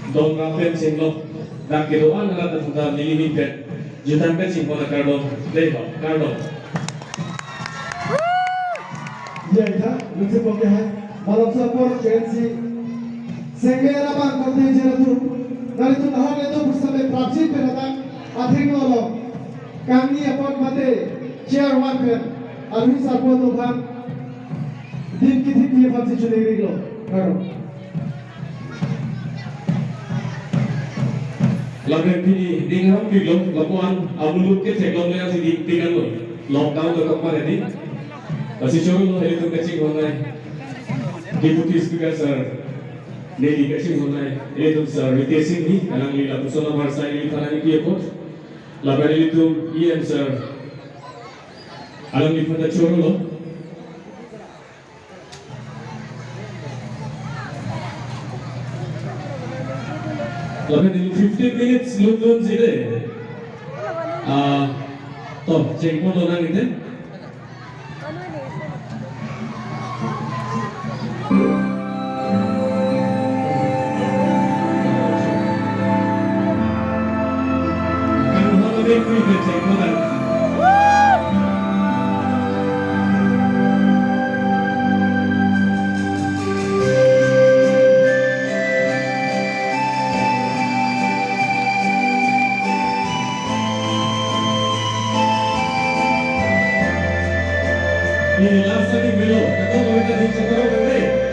Dong Rafael Singlong dan kiruan na tanda nilimited jutaan ka simpona Carlo Leho Carlo ya ita lucu pokoknya malam sapor Chelsea Senggera bang kote jera tu dari tu tahan itu bersama Prapsi penatang athing lolo kami apot mate chair one pen alhi sapor tu bang दिन किसी की बात से चले गए लो करो Laban pini dingham kilo lakuan abuluk ke ceklong le asi di tinggal lo lockdown lo kemarin ini masih coba lo itu kecil mana deputy speaker sir Nelly kecil mana itu sir Ritesh ini alang lila pusona bahasa ini karena ini dia pun laban itu IM sir alang di pada coba lo laban ini 15 minutes lulun sih toh cek pun orang itu kan orang itu cek pun orang ini langsung di belo, ketemu kita di Cakaro Bebe.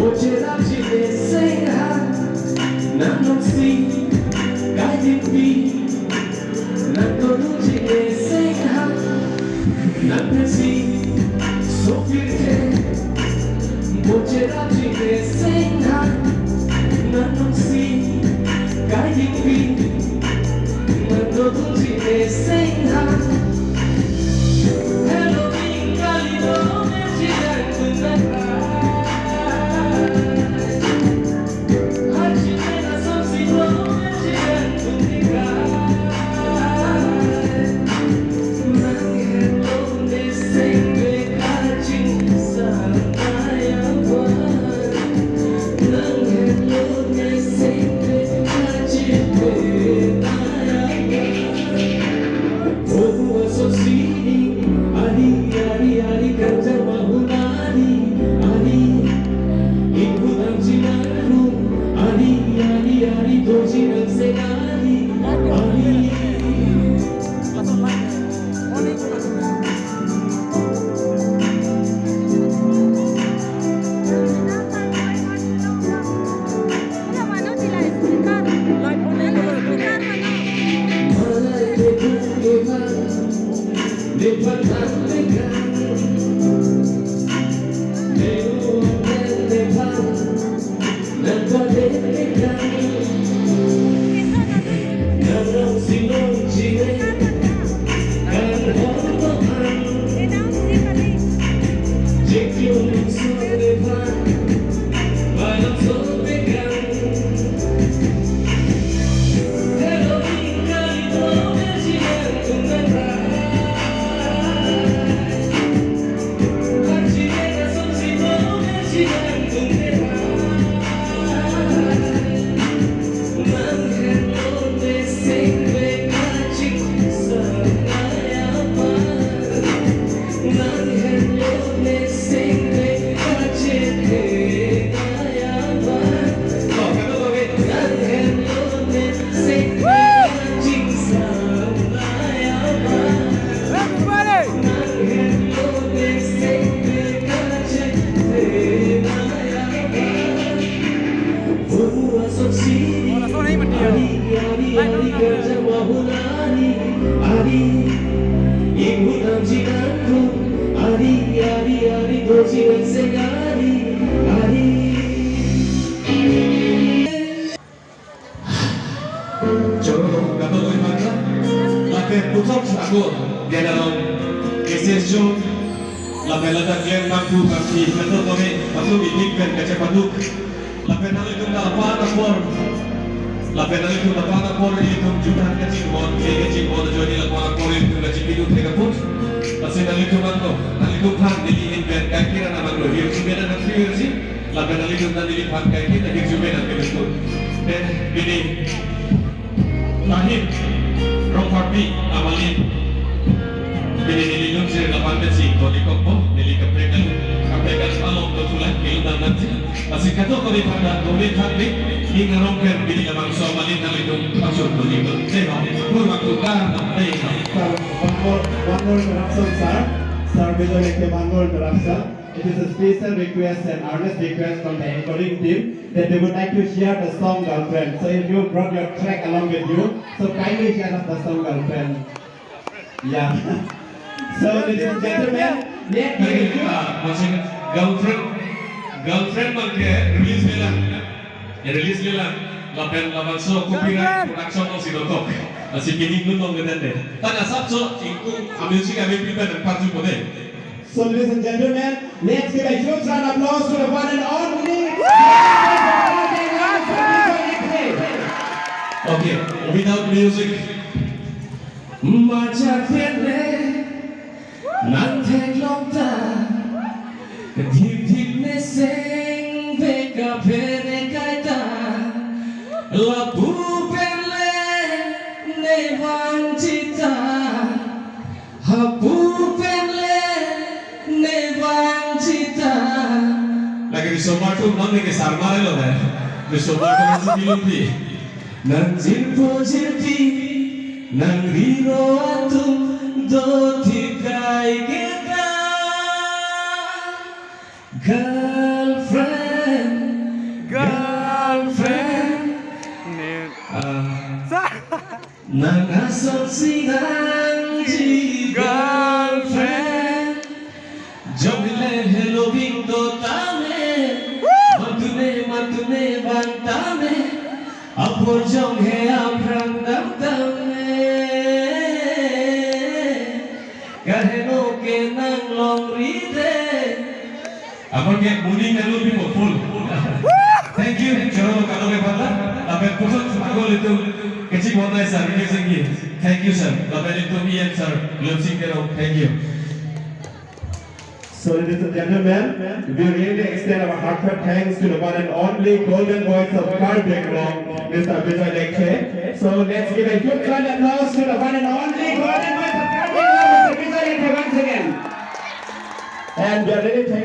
Bocera de desenha, não se cai de pi, não todo de desenha, não se sofrer. Bocera de desenha, não se cai de pi, não todo de desenha. It is a special request and earnest request from the encoding team that they would like to share the song Girlfriend. So if you brought your track along with you, so kindly share us the song Girlfriend. Yeah. So ladies and gentlemen, girlfriend release nila laban so copyright production of Sidotok. Asi kining nung ngedende. Tana sabso ingku ambil sih kami prepare dan parju mode. So ladies and gentlemen, let's give a huge round of applause to the one and only. Okay, without music. Macam tiada nanti lonta, deep neseng beka penekaita, labu pele nevancita, hapu pele nevancita. Lagi di Somarto nanti ke Sarmare loh ya, di Somarto masih dilupi. Nanjin pojeti, nang rino atum do tikai kita, girlfriend. cantame Apur jong he aprang dam-dame Kaheno ke nang long ride Apur ke muni melu bimo full Thank you Choro kalo ke pala Ape pusat sumagol itu Kecik wonai sir Thank you sir Ape itu miyan sir Lum sing kero Thank you So, ladies and gentlemen, we really extend our heartfelt thanks to the one and only golden voice of Cardiac, Mr. Vijay Lekhe. So, let's give a huge round of applause to the one and only golden voice of Cardiac, Mr. Vijay Lekhe once again. And we are really thankful.